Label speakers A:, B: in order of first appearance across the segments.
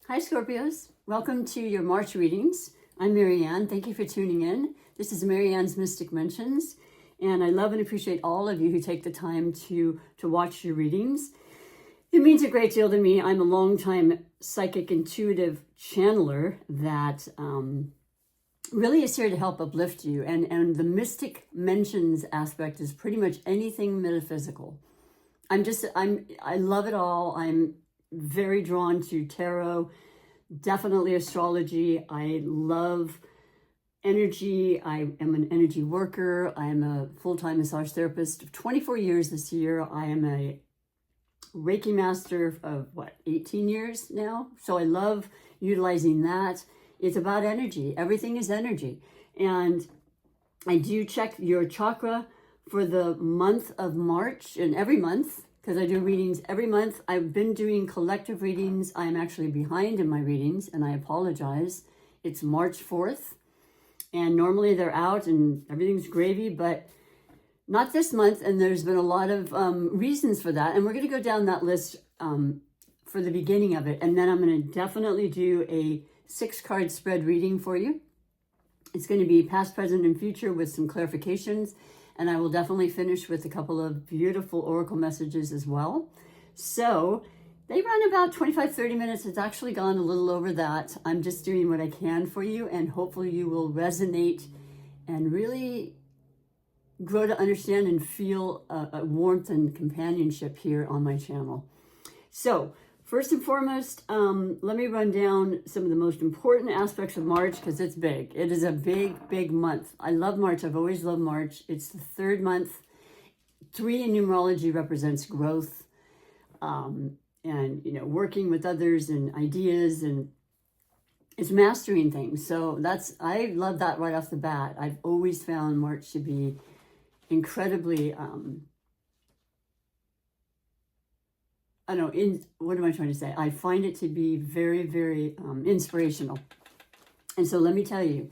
A: Hi, Scorpios. Welcome to your March readings. I'm Marianne. Thank you for tuning in. This is Marianne's Mystic Mentions, and I love and appreciate all of you who take the time to watch your readings. It means a great deal to me. I'm a longtime psychic intuitive channeler that really is here to help uplift you. And the Mystic Mentions aspect is pretty much anything metaphysical. I love it all. I'm very drawn to tarot, definitely astrology. I love energy. I am an energy worker. I am a full-time massage therapist of 24 years this year. I am a Reiki master of 18 years now. So I love utilizing that. It's about energy. Everything is energy. And I do check your chakra for the month of March and every month, because I do readings every month. I've been doing collective readings. I'm actually behind in my readings, and I apologize. It's March 4th, and normally they're out and everything's gravy, but not this month, and there's been a lot of reasons for that, and we're going to go down that list for the beginning of it, and then I'm going to definitely do a 6-card spread reading for you. It's going to be past, present, and future with some clarifications. And I will definitely finish with a couple of beautiful oracle messages as well. So they run about 25-30 minutes. It's actually gone a little over that. I'm just doing what I can for you, and hopefully you will resonate and really grow to understand and feel a warmth and companionship here on my channel. So first and foremost, let me run down some of the most important aspects of March, because it's big. It is a big, big month. I love March. I've always loved March. It's the 3rd month. 3 in numerology represents growth, and working with others and ideas, and it's mastering things. So I love that right off the bat. I've always found March to be incredibly what am I trying to say? I find it to be very, very inspirational. And so let me tell you,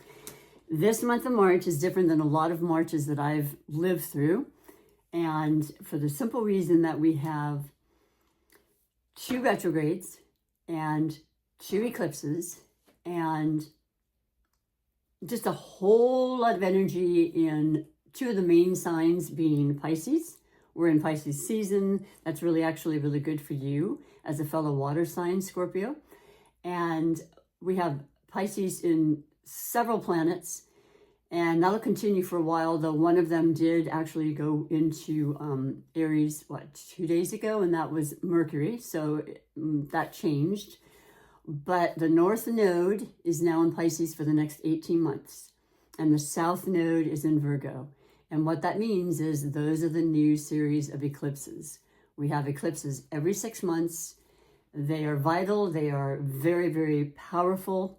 A: this month of March is different than a lot of Marches that I've lived through. And for the simple reason that we have 2 retrogrades and 2 eclipses and just a whole lot of energy in 2 of the main signs being Pisces. We're in Pisces season. That's actually really good for you as a fellow water sign, Scorpio. And we have Pisces in several planets, and that'll continue for a while, though one of them did actually go into Aries, 2 days ago, and that was Mercury. So that changed. But the North Node is now in Pisces for the next 18 months, and the South Node is in Virgo. And what that means is those are the new series of eclipses. We have eclipses every 6 months. They are vital. They are very, very powerful.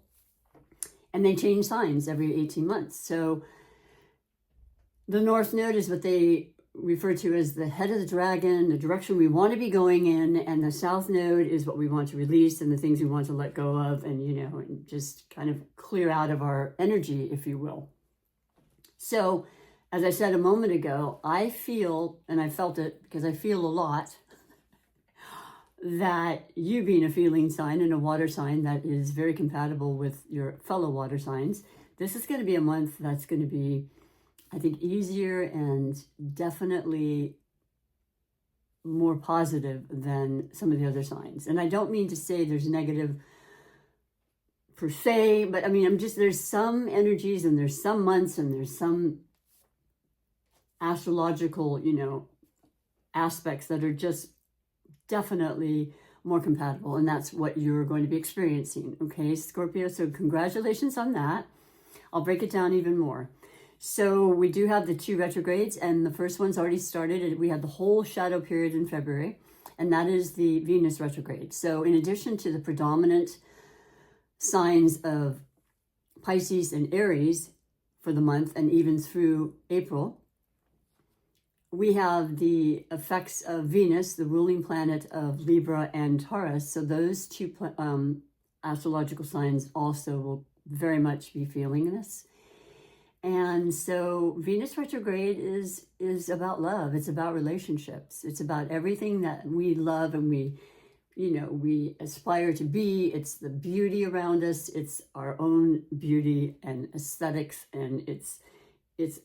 A: And they change signs every 18 months. So the North Node is what they refer to as the head of the dragon, the direction we want to be going in. And the South Node is what we want to release and the things we want to let go of, and, and just kind of clear out of our energy, if you will. So as I said a moment ago, I feel, and I felt it because I feel a lot, that you being a feeling sign and a water sign that is very compatible with your fellow water signs, this is going to be a month that's going to be, I think, easier and definitely more positive than some of the other signs. And I don't mean to say there's negative per se, but I mean, there's some energies and there's some months and there's some astrological, aspects that are just definitely more compatible, and that's what you're going to be experiencing. Okay, Scorpio, so congratulations on that. I'll break it down even more. So we do have the 2 retrogrades, and the first one's already started. We have the whole shadow period in February, and that is the Venus retrograde. So in addition to the predominant signs of Pisces and Aries for the month, and even through April, we have the effects of Venus, the ruling planet of Libra and Taurus. So those 2 astrological signs also will very much be feeling this. And so Venus retrograde is about love. It's about relationships. It's about everything that we love and we we aspire to be. It's the beauty around us. It's our own beauty and aesthetics, and it's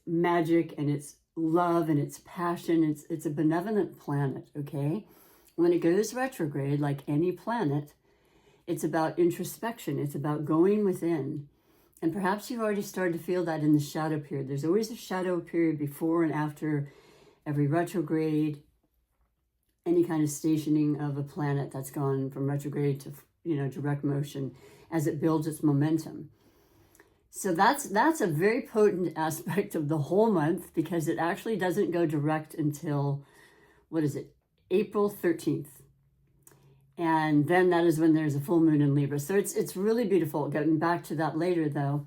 A: magic, and it's love, and it's passion. It's a benevolent planet, okay? When it goes retrograde, like any planet, it's about introspection. It's about going within. And perhaps you've already started to feel that in the shadow period. There's always a shadow period before and after every retrograde, any kind of stationing of a planet that's gone from retrograde to, direct motion as it builds its momentum. So that's a very potent aspect of the whole month, because it actually doesn't go direct until, April 13th. And then that is when there's a full moon in Libra. So it's really beautiful. Getting back to that later, though.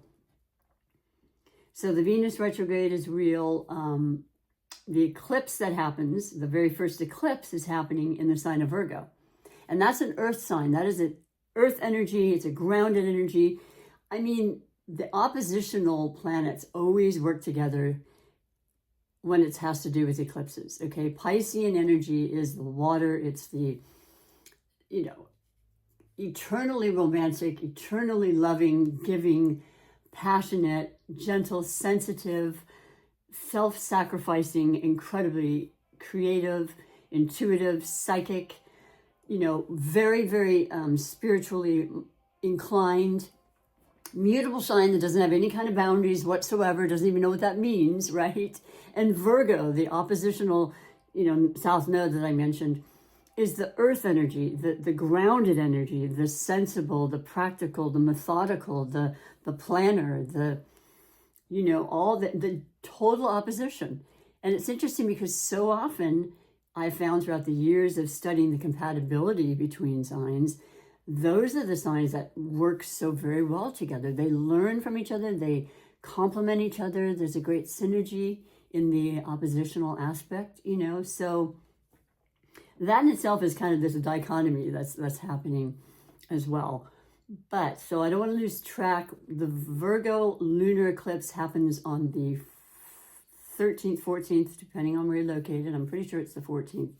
A: So the Venus retrograde is real. The eclipse that happens, the very first eclipse, is happening in the sign of Virgo. And that's an earth sign. That is an earth energy. It's a grounded energy. I mean, the oppositional planets always work together when it has to do with eclipses, okay? Piscean energy is the water. It's the, eternally romantic, eternally loving, giving, passionate, gentle, sensitive, self-sacrificing, incredibly creative, intuitive, psychic, very, very spiritually inclined, mutable sign that doesn't have any kind of boundaries whatsoever, doesn't even know what that means, right? And Virgo, the oppositional, south node that I mentioned, is the earth energy, the grounded energy, the sensible, the practical, the methodical, the planner, all the total opposition. And it's interesting because so often I found throughout the years of studying the compatibility between signs, those are the signs that work so very well together. They learn from each other. They complement each other. There's a great synergy in the oppositional aspect, so that in itself is kind of this dichotomy that's happening as well. But, so I don't want to lose track. The Virgo lunar eclipse happens on the 13th, 14th, depending on where you're located. I'm pretty sure it's the 14th,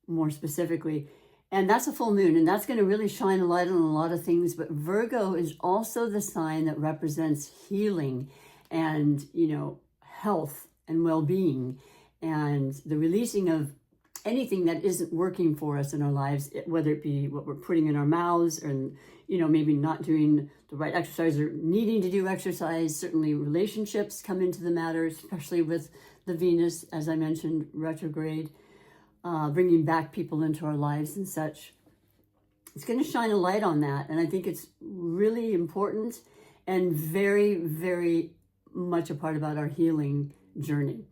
A: more specifically. And that's a full moon, and that's going to really shine a light on a lot of things. But Virgo is also the sign that represents healing and, health and well-being, and the releasing of anything that isn't working for us in our lives, whether it be what we're putting in our mouths, or, maybe not doing the right exercise or needing to do exercise. Certainly relationships come into the matter, especially with the Venus, as I mentioned, retrograde, bringing back people into our lives and such. It's going to shine a light on that. And I think it's really important and very, very much a part about our healing journey.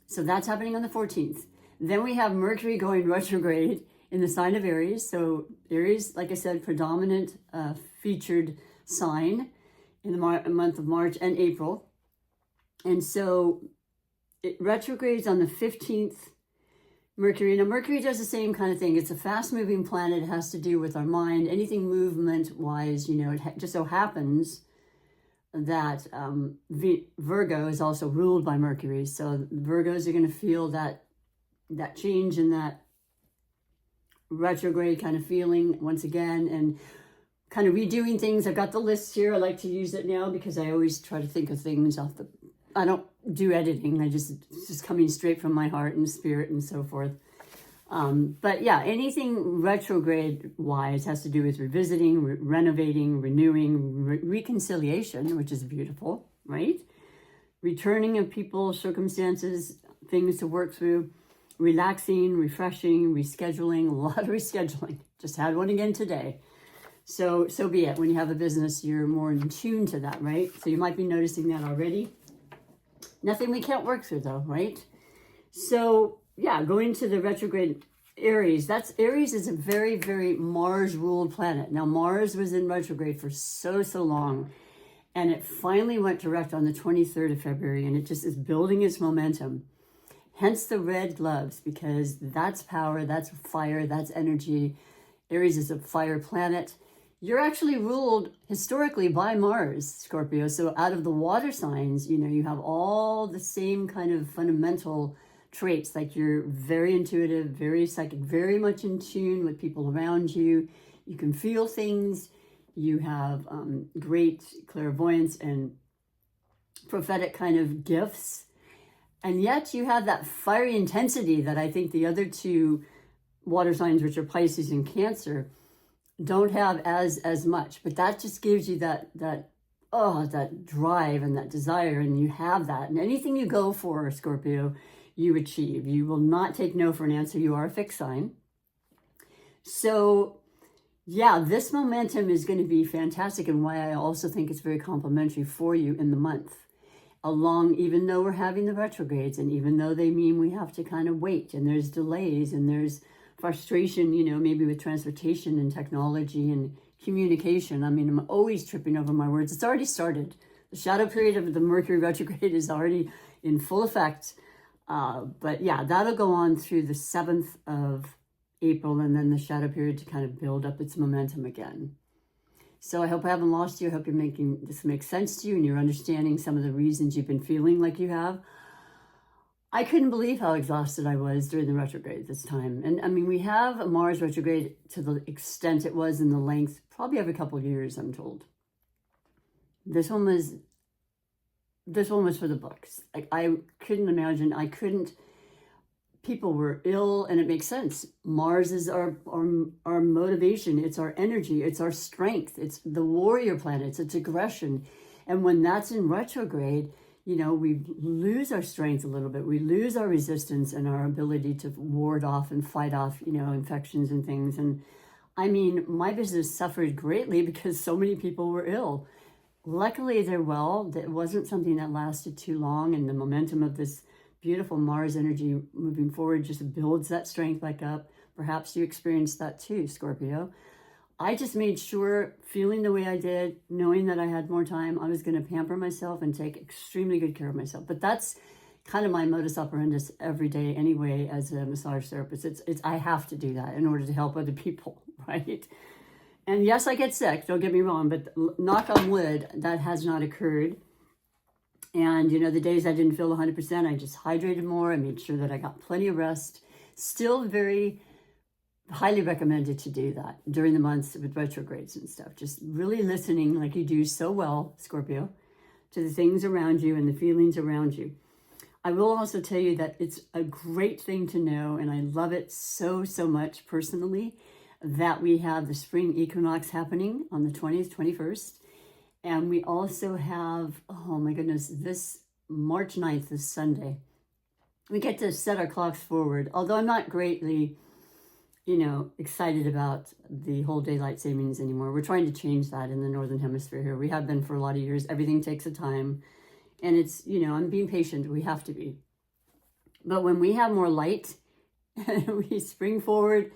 A: So that's happening on the 14th. Then we have Mercury going retrograde in the sign of Aries. So Aries, like I said, predominant featured sign in the month of March and April. And so it retrogrades on the 15th. Mercury. Now, Mercury does the same kind of thing. It's a fast-moving planet. It has to do with our mind. Anything movement-wise, it just so happens that Virgo is also ruled by Mercury. So Virgos are going to feel that change in that retrograde kind of feeling once again, and kind of redoing things. I've got the list here. I like to use it now because I always try to think of things I don't do editing. It's just coming straight from my heart and spirit and so forth. But yeah, anything retrograde wise has to do with revisiting, renovating, renewing, reconciliation, which is beautiful, right? Returning of people, circumstances, things to work through, relaxing, refreshing, rescheduling, a lot of rescheduling. Just had one again today. So be it. When you have a business, you're more in tune to that, right? So you might be noticing that already. Nothing we can't work through though, right? So yeah, going to the retrograde Aries. Aries is a very, very Mars-ruled planet. Now Mars was in retrograde for so long, and it finally went direct on the 23rd of February, and it just is building its momentum. Hence the red gloves, because that's power, that's fire, that's energy. Aries is a fire planet. You're actually ruled historically by Mars, Scorpio. So out of the water signs, you have all the same kind of fundamental traits, like you're very intuitive, very psychic, very much in tune with people around you. You can feel things. You have great clairvoyance and prophetic kind of gifts. And yet you have that fiery intensity that I think the other two water signs, which are Pisces and Cancer, don't have as much. But that just gives you that drive and that desire, and you have that. And anything you go for, Scorpio, you achieve. You will not take no for an answer. You are a fixed sign. So yeah, this momentum is going to be fantastic, and why I also think it's very complimentary for you in the month. Even though we're having the retrogrades, and even though they mean we have to kind of wait, and there's delays, and there's frustration, maybe with transportation and technology and communication. I mean, I'm always tripping over my words. It's already started. The shadow period of the Mercury retrograde is already in full effect. But yeah, that'll go on through the 7th of April, and then the shadow period to kind of build up its momentum again. So I hope I haven't lost you. I hope you're making this make sense to you, and you're understanding some of the reasons you've been feeling like you have. I couldn't believe how exhausted I was during the retrograde this time. And I mean, we have a Mars retrograde to the extent it was in the length, probably every couple of years, I'm told. This one was for the books. I couldn't imagine. People were ill, and it makes sense. Mars is our motivation. It's our energy. It's our strength. It's the warrior planet. It's aggression. And when that's in retrograde, we lose our strength a little bit. We lose our resistance and our ability to ward off and fight off, infections and things. And I mean, my business suffered greatly because so many people were ill. Luckily, they're well. It wasn't something that lasted too long, and the momentum of this beautiful Mars energy moving forward just builds that strength back up. Perhaps you experienced that too, Scorpio. I just made sure, feeling the way I did, knowing that I had more time, I was going to pamper myself and take extremely good care of myself. But that's kind of my modus operandi every day anyway as a massage therapist. I have to do that in order to help other people, right? And yes, I get sick, don't get me wrong, but knock on wood, that has not occurred. And, the days I didn't feel 100%, I just hydrated more. I made sure that I got plenty of rest. Still very highly recommended to do that during the months with retrogrades and stuff. Just really listening like you do so well, Scorpio, to the things around you and the feelings around you. I will also tell you that it's a great thing to know, and I love it so, so much personally, that we have the spring equinox happening on the 20th, 21st. And we also have, oh my goodness, this March 9th, this Sunday. We get to set our clocks forward, although I'm not greatly, excited about the whole daylight savings anymore. We're trying to change that in the Northern Hemisphere here. We have been for a lot of years. Everything takes a time. And it's, I'm being patient. We have to be. But when we have more light, we spring forward,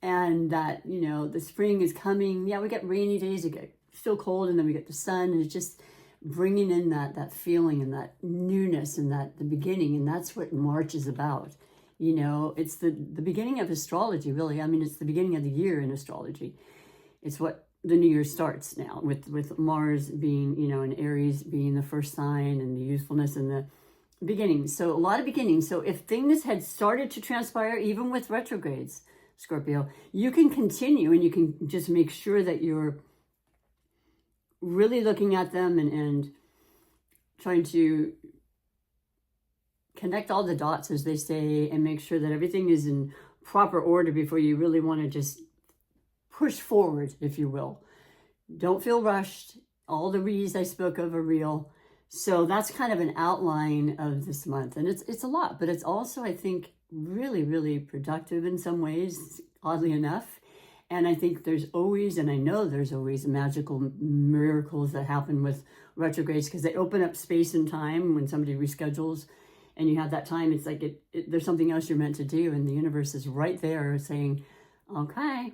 A: and that, the spring is coming. Yeah, we get rainy days, we get still cold, and then we get the sun, and it's just bringing in that feeling and that newness and that the beginning. And that's what March is about. It's the beginning of astrology, really. I mean, it's the beginning of the year in astrology. It's what the new year starts now with Mars being, in Aries being the first sign, and the youthfulness and the beginning. So a lot of beginnings. So if things had started to transpire, even with retrogrades, Scorpio, you can continue, and you can just make sure that you're really looking at them and trying to connect all the dots, as they say, and make sure that everything is in proper order before you really want to just push forward, if you will. Don't feel rushed. All the re's I spoke of are real. So that's kind of an outline of this month. And it's a lot, but it's also, I think, really, really productive in some ways, oddly enough. And I think there's always, and I know there's always magical miracles that happen with retrogrades, because they open up space and time when somebody reschedules and you have that time. It's like there's something else you're meant to do, and the universe is right there saying, okay,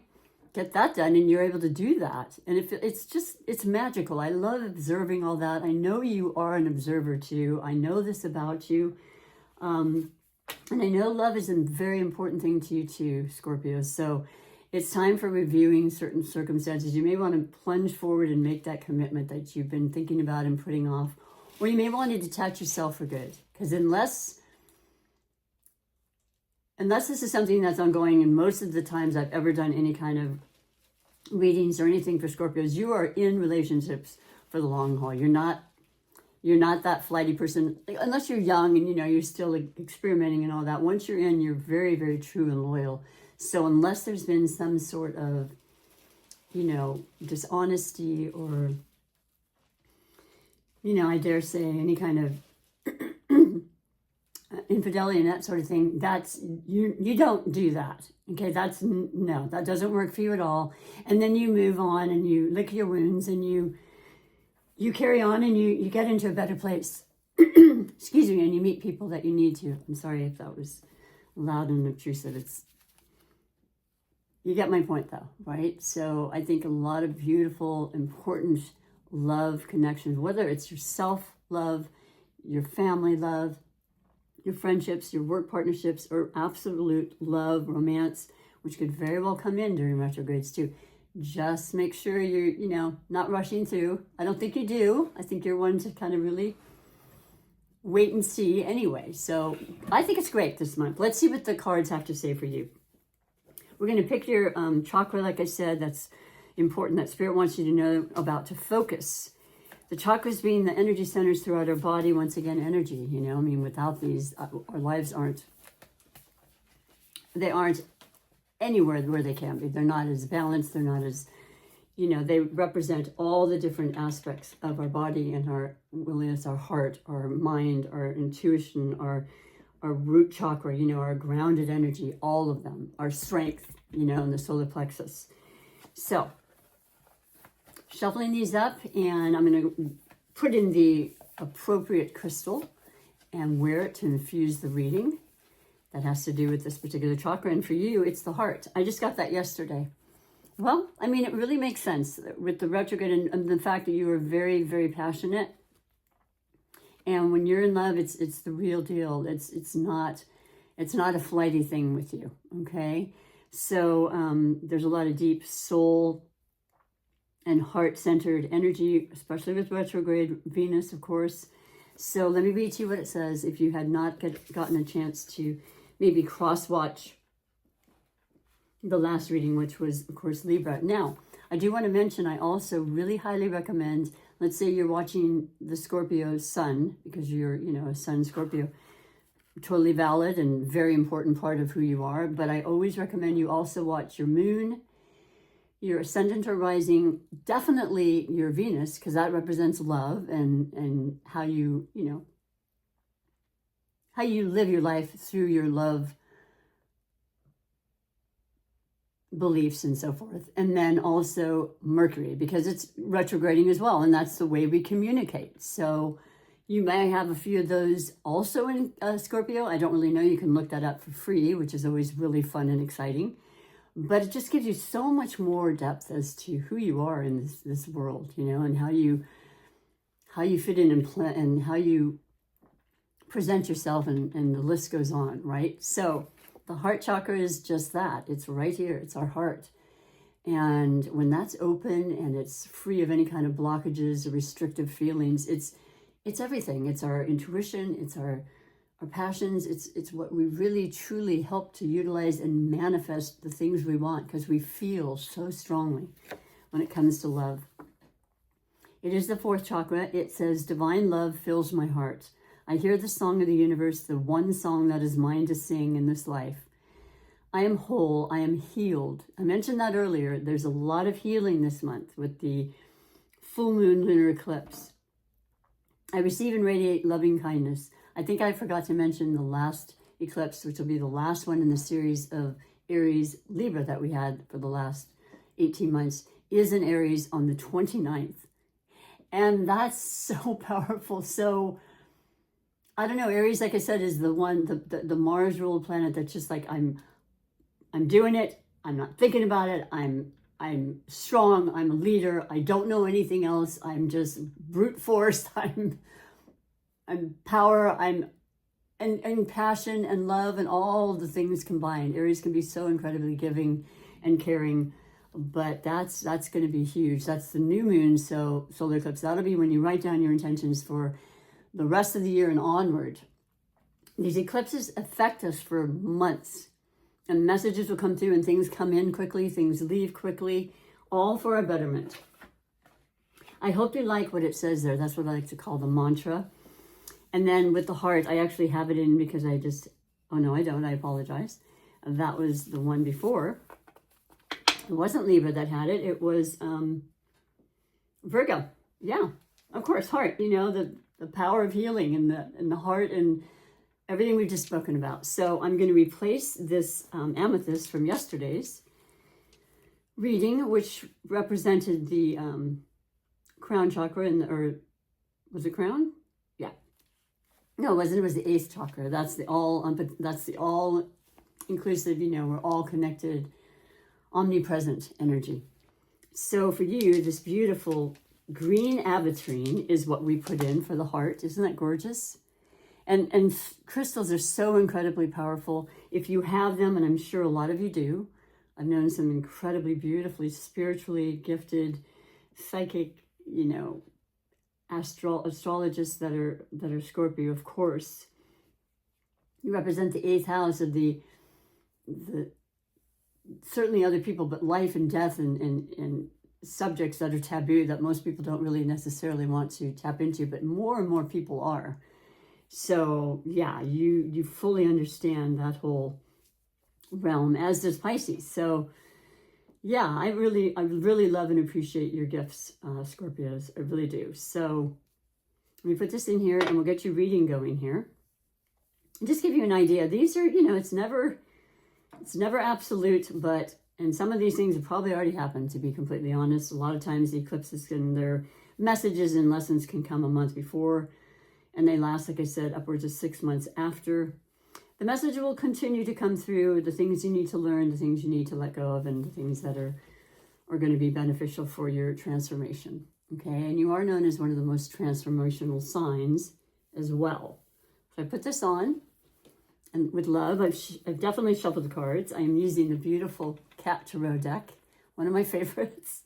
A: get that done, and you're able to do that. And it's magical. I love observing all that. I know you are an observer too. I know this about you. And I know love is a very important thing to you too, Scorpio. So it's time for reviewing certain circumstances. You may want to plunge forward and make that commitment that you've been thinking about and putting off. Or you may want to detach yourself for good. Because unless unless this is something that's ongoing, and most of the times I've ever done any kind of readings or anything for Scorpios, you are in relationships for the long haul. You're not that flighty person, unless you're young and, you're still experimenting and all that. Once you're in, you're very, very true and loyal. So unless there's been some sort of, dishonesty or, I dare say any kind of infidelity and that sort of thing, that's, you don't do that. Okay, no, that doesn't work for you at all. And then you move on and you lick your wounds and you carry on and you get into a better place. Excuse me, and you meet people that you need to. I'm sorry if that was loud and obtrusive. You get my point though, right? So I think a lot of beautiful, important love connections, whether it's your self-love, your family love, your friendships, your work partnerships, or absolute love, romance, which could very well come in during retrogrades too. Just make sure you're, not rushing through. I don't think you do. I think you're one to kind of really wait and see anyway. So I think it's great this month. Let's see what the cards have to say for you. We're going to pick your chakra, like I said, that's important, that Spirit wants you to know about, to focus. The chakras being the energy centers throughout our body, once again, energy, without these, our lives aren't anywhere where they can be. They're not as balanced. They're not as, they represent all the different aspects of our body and our willingness, our heart, our mind, our intuition, our root chakra, our grounded energy, all of them, our strength, in the solar plexus. So, shuffling these up, and I'm going to put in the appropriate crystal and wear it to infuse the reading. That has to do with this particular chakra. And for you, it's the heart. I just got that yesterday. Well, it really makes sense with the retrograde and the fact that you are very, very passionate. And when you're in love, it's the real deal. It's not a flighty thing with you, okay? So there's a lot of deep soul and heart-centered energy, especially with retrograde Venus, of course. So let me read to you what it says. If you had not gotten a chance to maybe cross-watch the last reading, which was, of course, Libra. Now, I do want to mention, I also really highly recommend, let's say you're watching the Scorpio sun, because you're, a sun Scorpio, totally valid and very important part of who you are. But I always recommend you also watch your moon, your ascendant or rising, definitely your Venus, because that represents love and how you, how you live your life through your love beliefs and so forth. And then also Mercury, because it's retrograding as well, and that's the way we communicate. So you may have a few of those also in Scorpio. I don't really know. You can look that up for free, which is always really fun and exciting. But it just gives you so much more depth as to who you are in this world, and how you fit in and how you present yourself, and the list goes on, right? So the heart chakra is just that. It's right here. It's our heart. And when that's open and it's free of any kind of blockages or restrictive feelings, it's everything. It's our intuition. It's our passions. It's what we really, truly help to utilize and manifest the things we want, because we feel so strongly when it comes to love. It is the fourth chakra. It says, divine love fills my heart. I hear the song of the universe, the one song that is mine to sing in this life. I am whole. I am healed. I mentioned that earlier. There's a lot of healing this month with the full moon lunar eclipse. I receive and radiate loving kindness. I think I forgot to mention the last eclipse, which will be the last one in the series of Aries Libra that we had for the last 18 months, is in Aries on the 29th. And that's so powerful. So I don't know, Aries, like I said, is the one, the Mars ruled planet that's just like, I'm doing it. I'm not thinking about it. I'm strong. I'm a leader. I don't know anything else. I'm just brute force. I'm power. And passion and love and all the things combined. Aries can be so incredibly giving and caring, but that's going to be huge. That's the new moon, so solar eclipse. That'll be when you write down your intentions for the rest of the year and onward. These eclipses affect us for months, And messages will come through and things come in quickly, things leave quickly, all for our betterment. I hope you like what it says there. That's what I like to call the mantra. And then with the heart, I actually have it in because oh no, I don't, I apologize. That was the one before. It wasn't Libra that had it. It was Virgo. Yeah, of course, heart. The power of healing and the heart and everything we've just spoken about. So I'm going to replace this amethyst from yesterday's reading, which represented the crown chakra, or was it crown? Yeah. No, it wasn't. It was the eighth chakra. That's the all inclusive. We're all connected, omnipresent energy. So for you, this beautiful green aventurine is what we put in for the heart. Isn't that gorgeous? And crystals are so incredibly powerful. If you have them, and I'm sure a lot of you do, I've known some incredibly beautifully spiritually gifted psychic, astrologists that are Scorpio, of course. You represent the eighth house of the certainly other people, but life and death and subjects that are taboo that most people don't really necessarily want to tap into, but more and more people are. So yeah, you fully understand that whole realm, as does Pisces. So yeah, I really love and appreciate your gifts, Scorpios. I really do. So let me put this in here and we'll get your reading going here. And just give you an idea. These are, it's never absolute, and some of these things have probably already happened, to be completely honest. A lot of times the eclipses and their messages and lessons can come a month before, and they last, like I said, upwards of 6 months after. The message will continue to come through, the things you need to learn, the things you need to let go of, and the things that are going to be beneficial for your transformation. Okay, and you are known as one of the most transformational signs as well. So I put this on, and with love, I've definitely shuffled the cards. I am using the beautiful Cat Tarot deck, one of my favorites.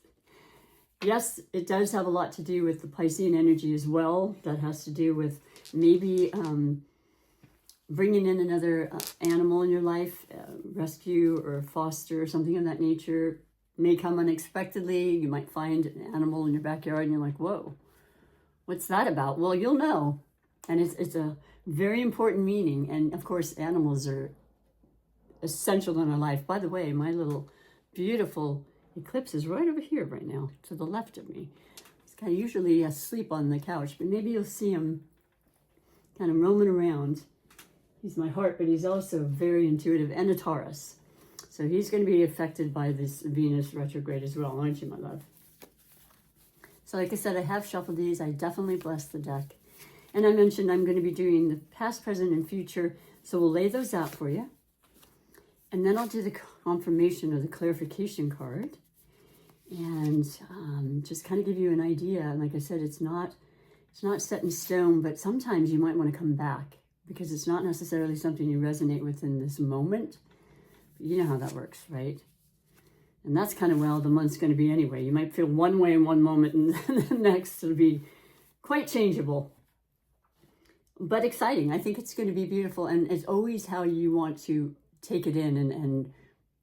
A: Yes, it does have a lot to do with the Piscean energy as well. That has to do with maybe bringing in another animal in your life, rescue or foster or something of that nature. May come unexpectedly. You might find an animal in your backyard and you're like, whoa, what's that about? Well, you'll know. And it's a very important meaning. And of course, animals are essential in our life. By the way, my little beautiful eclipse is right over here right now, to the left of me. He's kind of usually asleep on the couch, but maybe you'll see him kind of roaming around. He's my heart, but he's also very intuitive and a Taurus. So he's going to be affected by this Venus retrograde as well, aren't you, my love? So like I said, I have shuffled these. I definitely blessed the deck. And I mentioned I'm going to be doing the past, present, and future. So we'll lay those out for you. And then I'll do the confirmation or the clarification card. And just kind of give you an idea. And like I said, it's not set in stone, but sometimes you might want to come back because it's not necessarily something you resonate with in this moment. But you know how that works, right? And that's kind of well the month's going to be anyway. You might feel one way in one moment and then the next it'll be quite changeable. But exciting. I think it's going to be beautiful. And it's always how you want to take it in and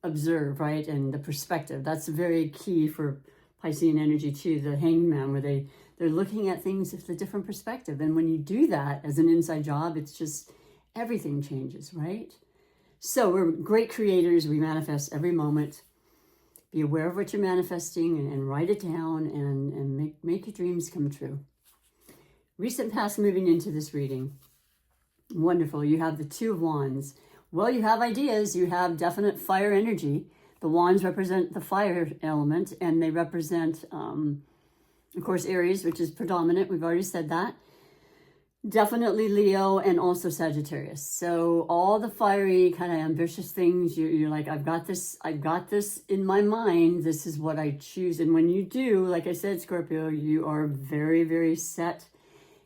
A: observe, right? And the perspective. That's very key for Piscean energy too, the hangman, where they're looking at things with a different perspective. And when you do that as an inside job, it's just everything changes, right? So we're great creators. We manifest every moment. Be aware of what you're manifesting and write it down and make your dreams come true. Recent past moving into this reading. Wonderful. You have the Two of Wands. Well, you have ideas. You have definite fire energy. The wands represent the fire element, and they represent, of course, Aries, which is predominant. We've already said that. Definitely Leo and also Sagittarius. So all the fiery kind of ambitious things, you're like, I've got this in my mind. This is what I choose. And when you do, like I said, Scorpio, you are very, very set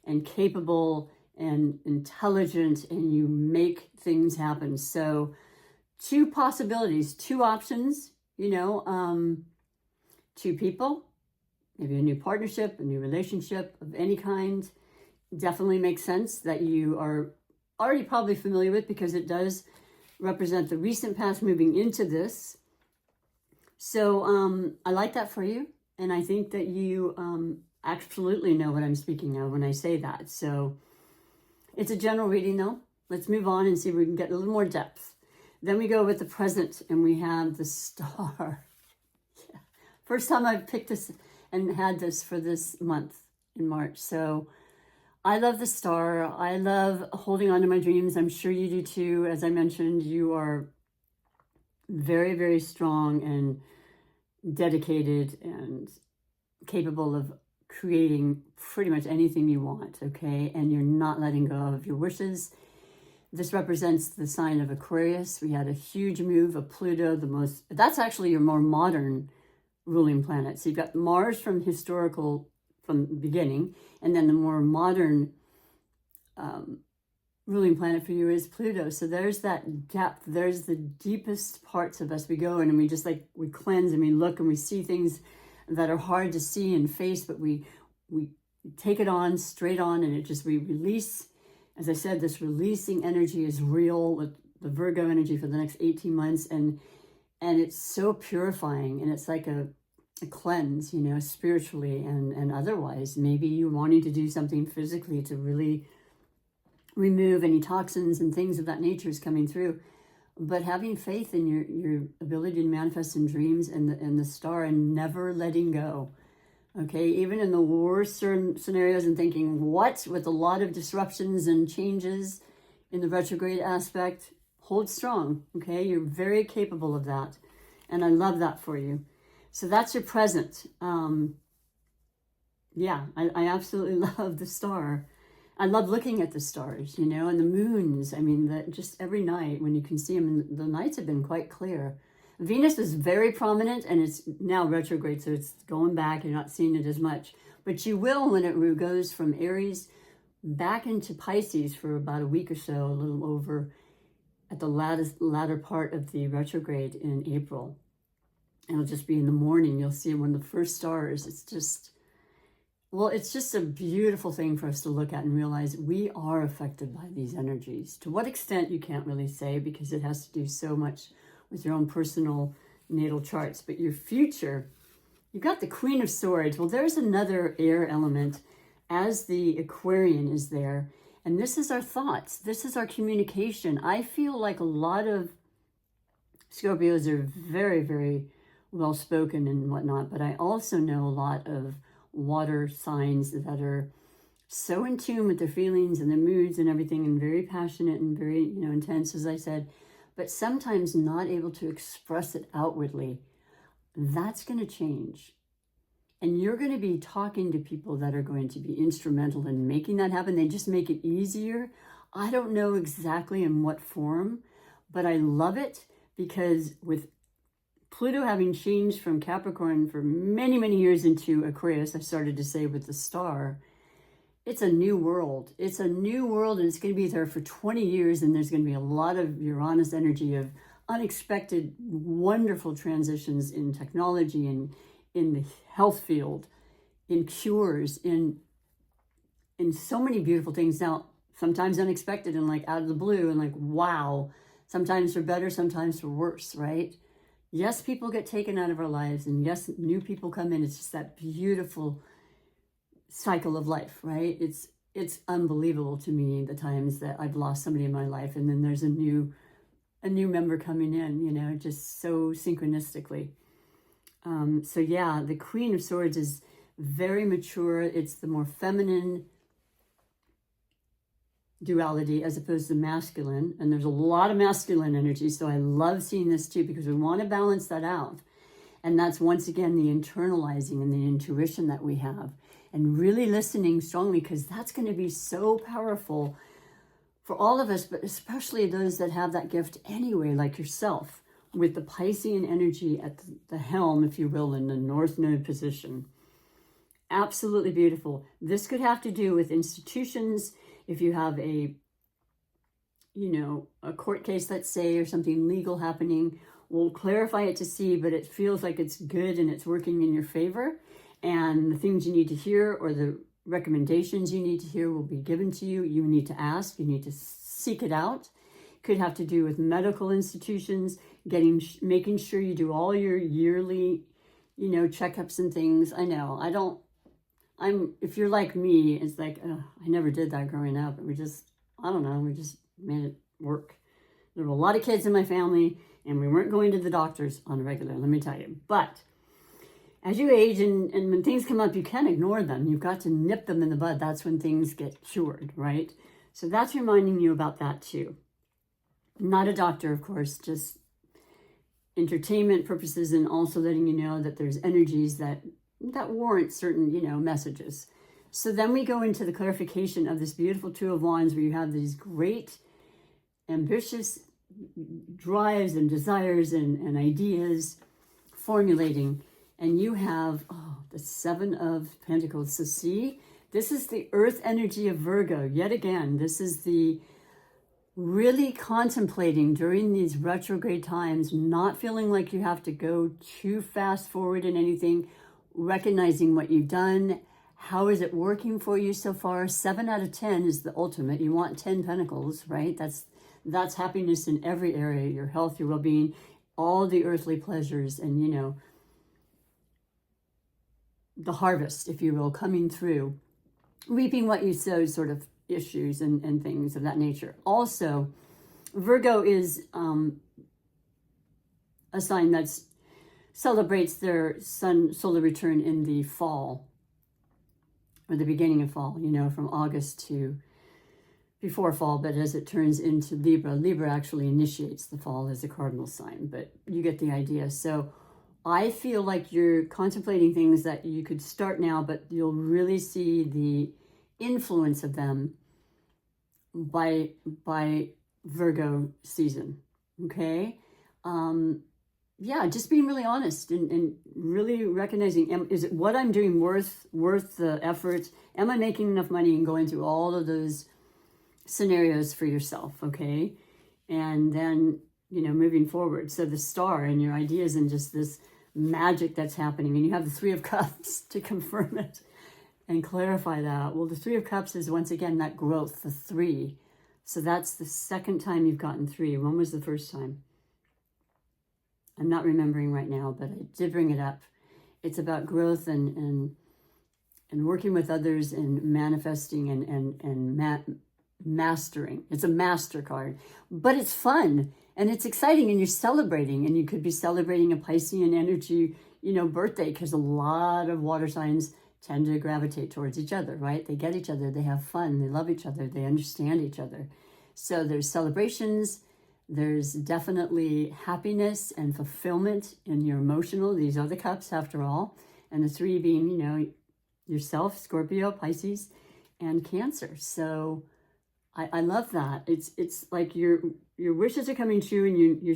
A: and capable and intelligent, and you make things happen. So two possibilities, two options, two people, maybe a new partnership, a new relationship of any kind. Definitely makes sense that you are already probably familiar with, because it does represent the recent past moving into this. So I like that for you. And I think that you absolutely know what I'm speaking of when I say that. So it's a general reading though. Let's move on and see if we can get a little more depth. Then we go with the present and we have the star. Yeah. First time I've picked this and had this for this month in March. So I love the star. I love holding on to my dreams. I'm sure you do too. As I mentioned, you are very, very strong and dedicated and capable of creating pretty much anything you want, okay? And you're not letting go of your wishes. This represents the sign of Aquarius. We had a huge move of Pluto, that's actually your more modern ruling planet. So you've got Mars from the beginning, and then the more modern ruling planet for you is Pluto. So there's that depth. There's the deepest parts of us. We go in and we cleanse and we look and we see things that are hard to see and face, but we take it on straight on, and we release. As I said, this releasing energy is real with the Virgo energy for the next 18 months. And it's so purifying, and it's like a cleanse, spiritually and otherwise. Maybe you're wanting to do something physically to really remove any toxins and things of that nature is coming through. But having faith in your ability to manifest in dreams and the star, and never letting go. Okay, even in the worst scenarios, and thinking, what? With a lot of disruptions and changes in the retrograde aspect, hold strong, okay? You're very capable of that. And I love that for you. So that's your present. Yeah, I absolutely love the star. I love looking at the stars, and the moons. I mean, just every night when you can see them, and the nights have been quite clear. Venus is very prominent, and it's now retrograde, so it's going back. You're not seeing it as much. But you will when it goes from Aries back into Pisces for about a week or so, a little over, at the latter part of the retrograde in April. It'll just be in the morning. You'll see one of the first stars. It's just a beautiful thing for us to look at and realize we are affected by these energies. To what extent, you can't really say, because it has to do so much with your own personal natal charts. But your future, you've got the Queen of Swords. Well, there's another air element as the Aquarian is there. And this is our thoughts. This is our communication. I feel like a lot of Scorpios are very, very well-spoken and whatnot. But I also know a lot of water signs that are so in tune with their feelings and their moods and everything, and very passionate and very, intense, as I said, but sometimes not able to express it outwardly. That's going to change. And you're going to be talking to people that are going to be instrumental in making that happen. They just make it easier. I don't know exactly in what form, but I love it, because with Pluto having changed from Capricorn for many, many years into Aquarius, I started to say with the star, it's a new world. It's a new world, and it's going to be there for 20 years. And there's going to be a lot of Uranus energy of unexpected, wonderful transitions in technology and in the health field, in cures, in so many beautiful things. Now, sometimes unexpected and like out of the blue and like, wow, sometimes for better, sometimes for worse, right? Yes, people get taken out of our lives, and yes, new people come in. It's just that beautiful cycle of life, right? It's unbelievable to me the times that I've lost somebody in my life, and then there's a new member coming in, just so synchronistically. So yeah, the Queen of Swords is very mature. It's the more feminine duality as opposed to masculine, and there's a lot of masculine energy. So I love seeing this too, because we want to balance that out. And that's once again the internalizing and the intuition that we have, and really listening strongly, because that's going to be so powerful for all of us, but especially those that have that gift anyway, like yourself, with the Piscean energy at the helm, if you will, in the North Node position. Absolutely beautiful. This could have to do with institutions. If you have a court case, let's say, or something legal happening, we'll clarify it to see, but it feels like it's good and it's working in your favor. And the things you need to hear, or the recommendations you need to hear, will be given to you. You need to ask, you need to seek it out, Could have to do with medical institutions, making sure you do all your yearly, checkups and things. I know, if you're like me, it's like, I never did that growing up. We just made it work. There were a lot of kids in my family, and we weren't going to the doctors on a regular, let me tell you. But as you age and when things come up, you can't ignore them. You've got to nip them in the bud. That's when things get cured, right? So that's reminding you about that too. Not a doctor, of course, just entertainment purposes, and also letting you know that there's energies that warrant certain, messages. So then we go into the clarification of this beautiful Two of Wands, where you have these great, ambitious drives and desires and ideas formulating. And you have, the Seven of Pentacles. So see, this is the earth energy of Virgo. Yet again, this is the really contemplating during these retrograde times, not feeling like you have to go too fast forward in anything, recognizing what you've done. How is it working for you so far? 7 out of 10 is the ultimate. You want 10 pentacles, right? That's happiness in every area, your health, your well-being, all the earthly pleasures, and, the harvest, if you will, coming through, reaping what you sowed sort of issues and things of that nature. Also, Virgo is a sign that celebrates their sun solar return in the fall, or the beginning of fall, from August to before fall, but as it turns into Libra actually initiates the fall as a cardinal sign, but you get the idea. So I feel like you're contemplating things that you could start now, but you'll really see the influence of them by Virgo season. Okay. Just being really honest and really recognizing, is it what I'm doing worth the effort? Am I making enough money, and going through all of those scenarios for yourself? Okay. And then, moving forward. So the star and your ideas and just this magic that's happening, and you have the Three of Cups to confirm it and clarify that. Well, the Three of Cups is once again that growth, the 3. So that's the second time you've gotten 3. When was the first time? I'm not remembering right now, but I did bring it up. It's about growth and working with others and manifesting and mastering. It's a master card, but it's fun and it's exciting, and you're celebrating, and you could be celebrating a Piscean energy, birthday, because a lot of water signs tend to gravitate towards each other, right? They get each other, they have fun, they love each other, they understand each other. So there's celebrations, there's definitely happiness and fulfillment in your emotional. These are the cups after all. And the 3 being, yourself, Scorpio, Pisces, and Cancer. So I love that. It's like your wishes are coming true, and you're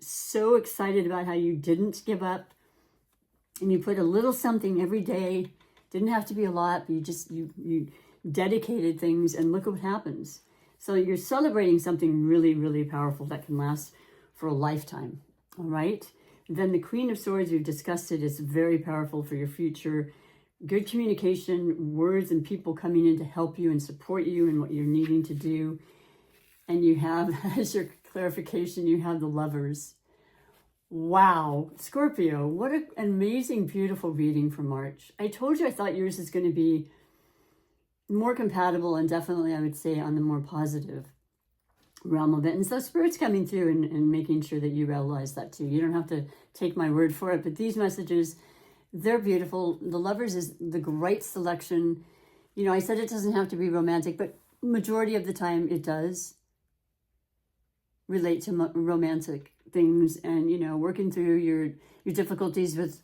A: so excited about how you didn't give up, and you put a little something every day. Didn't have to be a lot, but you dedicated things, and look what happens. So you're celebrating something really, really powerful that can last for a lifetime. All right. Then the Queen of Swords, we've discussed it, is very powerful for your future. Good communication, words and people coming in to help you and support you in what you're needing to do. And you have, as your clarification, you have the Lovers. Wow. Scorpio, what an amazing, beautiful reading for March. I told you I thought yours is going to be more compatible, and definitely, I would say, on the more positive realm of it. And so Spirit's coming through and making sure that you realize that too. You don't have to take my word for it, but these messages, they're beautiful. The Lovers is the great selection. I said it doesn't have to be romantic, but majority of the time it does relate to romantic things, and, working through your difficulties with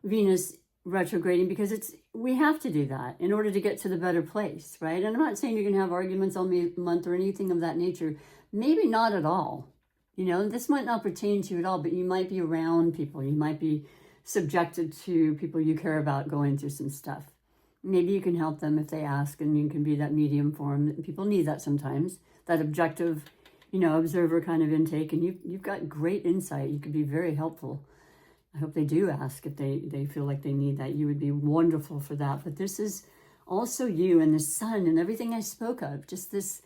A: Venus retrograding, because we have to do that in order to get to the better place, right? And I'm not saying you're going to have arguments all month or anything of that nature. Maybe not at all. This might not pertain to you at all, but you might be around people. You might be subjected to people you care about going through some stuff. Maybe you can help them if they ask, and you can be that medium for them. People need that sometimes, that objective, observer kind of intake, and you've got great insight. You could be very helpful. I hope they do ask if they feel like they need that. You would be wonderful for that. But this is also you and the sun and everything I spoke of, just this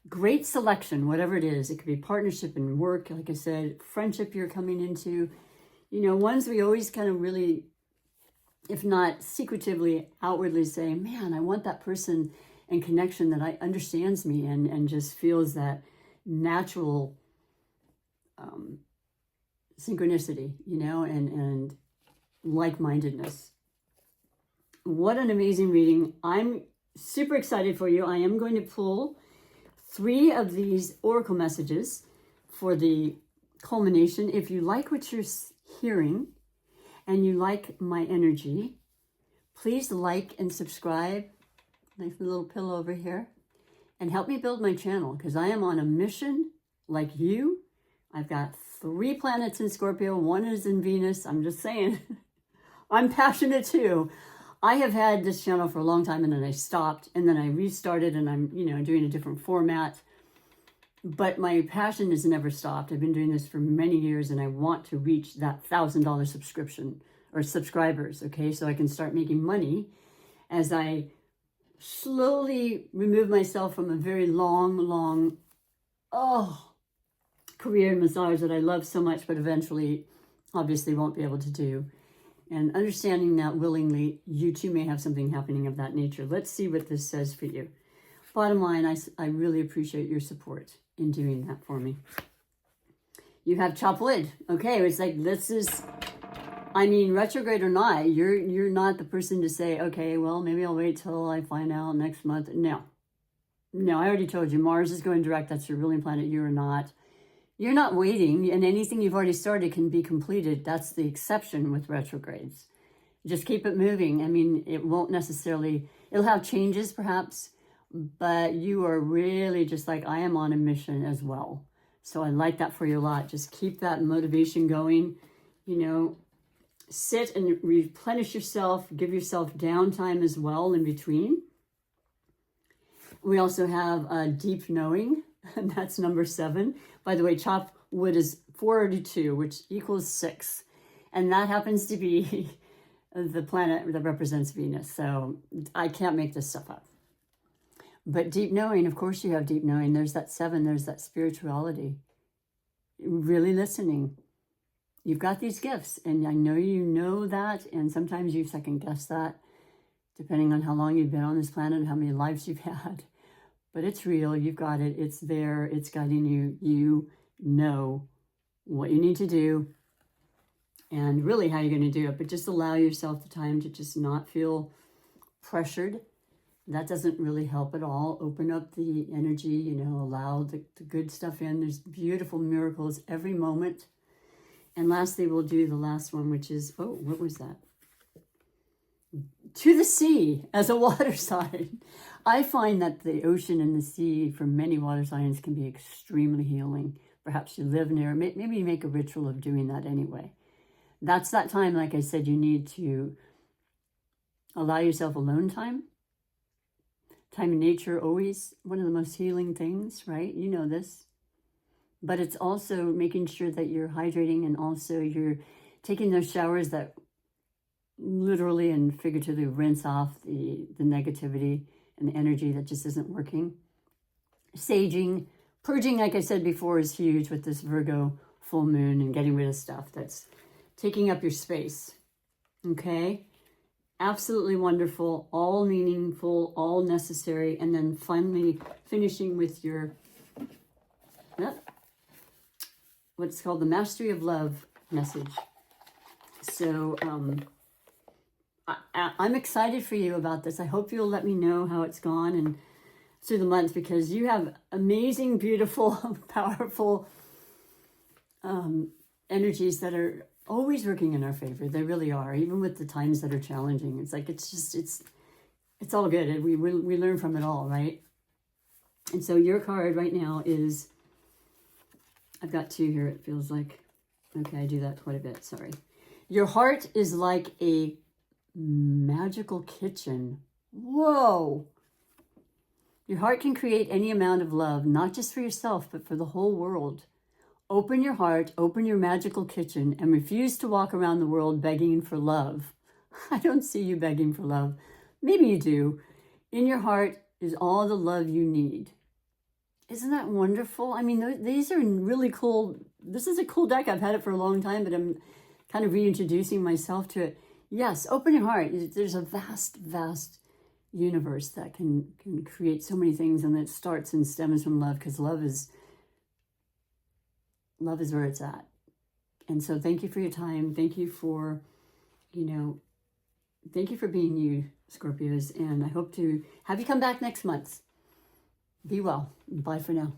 A: great selection, whatever it is. It could be partnership and work, like I said, friendship you're coming into, ones we always kind of really, if not secretively, outwardly say, man, I want that person and connection that understands me and just feels that natural synchronicity, and like-mindedness. What an amazing reading. I'm super excited for you. I am going to pull 3 of these oracle messages for the culmination. If you like what you're hearing and you like my energy, please like and subscribe. Nice little pillow over here. And help me build my channel, because I am on a mission like you. I've got 3 planets in Scorpio. 1 is in Venus. I'm just saying. I'm passionate too. I have had this channel for a long time, and then I stopped, and then I restarted, and I'm, doing a different format. But my passion has never stopped. I've been doing this for many years, and I want to reach that $1,000 subscription or subscribers, okay? So I can start making money as I slowly remove myself from a very long, career in massage that I love so much, but eventually obviously won't be able to do. And understanding that willingly, you too may have something happening of that nature. Let's see what this says for you. Bottom line, I really appreciate your support in doing that for me. You have chop wood. Okay, it's like this is, retrograde or not, you're not the person to say, okay, well, maybe I'll wait till I find out next month. No, I already told you, Mars is going direct. That's your ruling planet. You're not. You're not waiting, and anything you've already started can be completed. That's the exception with retrogrades. Just keep it moving. It won't necessarily, it'll have changes perhaps, but you are really just like, I am on a mission as well. So I like that for you a lot. Just keep that motivation going, sit and replenish yourself, give yourself downtime as well in between. We also have deep knowing, and that's number 7. By the way, chop wood is 402, which equals 6. And that happens to be the planet that represents Venus. So I can't make this stuff up. But deep knowing, of course you have deep knowing. There's that 7, there's that spirituality. Really listening. You've got these gifts, and I know you know that, and sometimes you second guess that, depending on how long you've been on this planet and how many lives you've had. But it's real, you've got it, it's there, it's guiding you. You know what you need to do and really how you're going to do it. But just allow yourself the time to just not feel pressured. That doesn't really help at all. Open up the energy, allow the good stuff in. There's beautiful miracles every moment. And lastly, we'll do the last one, which is, what was that? To the sea as a water sign. I find that the ocean and the sea for many water signs can be extremely healing. Perhaps you live near, maybe you make a ritual of doing that anyway. That's that time, like I said, you need to allow yourself alone time. Time in nature, always one of the most healing things, right? You know this. But it's also making sure that you're hydrating, and also you're taking those showers that literally and figuratively rinse off the negativity and the energy that just isn't working. Saging, purging, like I said before, is huge with this Virgo full moon, and getting rid of stuff that's taking up your space. Okay? Absolutely wonderful, all meaningful, all necessary. And then finally finishing with your, what's called the Mastery of Love message. So, I'm excited for you about this. I hope you'll let me know how it's gone and through the months, because you have amazing, beautiful, powerful energies that are always working in our favor. They really are, even with the times that are challenging. It's like, it's all good. And we learn from it all, right? And so your card right now is, I've got 2 here, it feels like. Okay, I do that quite a bit, sorry. Your heart is like a magical kitchen. Whoa! Your heart can create any amount of love, not just for yourself, but for the whole world. Open your heart, open your magical kitchen, and refuse to walk around the world begging for love. I don't see you begging for love. Maybe you do. In your heart is all the love you need. Isn't that wonderful? I mean, these are really cool. This is a cool deck. I've had it for a long time, but I'm kind of reintroducing myself to it. Yes, open your heart. There's a vast, vast universe that can create so many things, and it starts and stems from love, because love is where it's at. And so thank you for your time. Thank you for, thank you for being you, Scorpios. And I hope to have you come back next month. Be well. Bye for now.